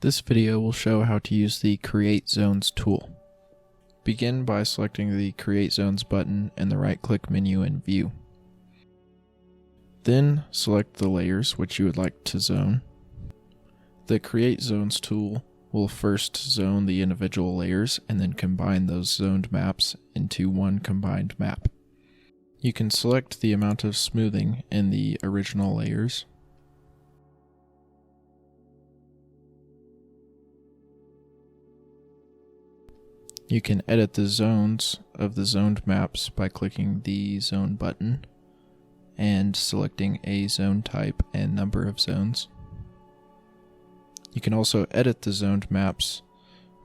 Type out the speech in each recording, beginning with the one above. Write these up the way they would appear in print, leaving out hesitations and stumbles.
This video will show how to use the Create Zones tool. Begin by selecting the Create Zones button in the right-click menu in View. Then select the layers which you would like to zone. The Create Zones tool will first zone the individual layers and then combine those zoned maps into one combined map. You can select the amount of smoothing in the original layers. You can edit the zones of the zoned maps by clicking the Zone button and selecting a zone type and number of zones. You can also edit the zoned maps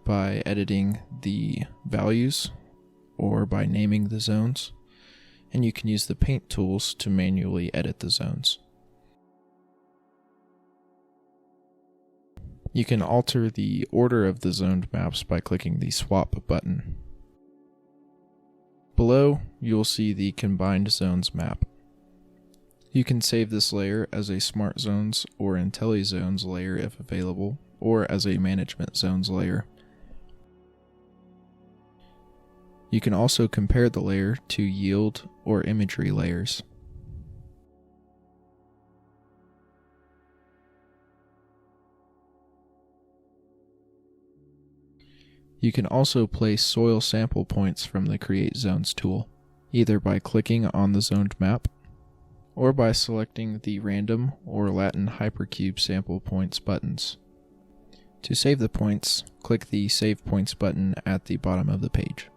by editing the values or by naming the zones, and you can use the paint tools to manually edit the zones. You can alter the order of the zoned maps by clicking the Swap button. Below, you'll see the Combined Zones map. You can save this layer as a Smart Zones or IntelliZones layer if available, or as a Management Zones layer. You can also compare the layer to Yield or Imagery layers. You can also place soil sample points from the Create Zones tool, either by clicking on the zoned map, or by selecting the Random or Latin Hypercube sample points buttons. To save the points, click the Save Points button at the bottom of the page.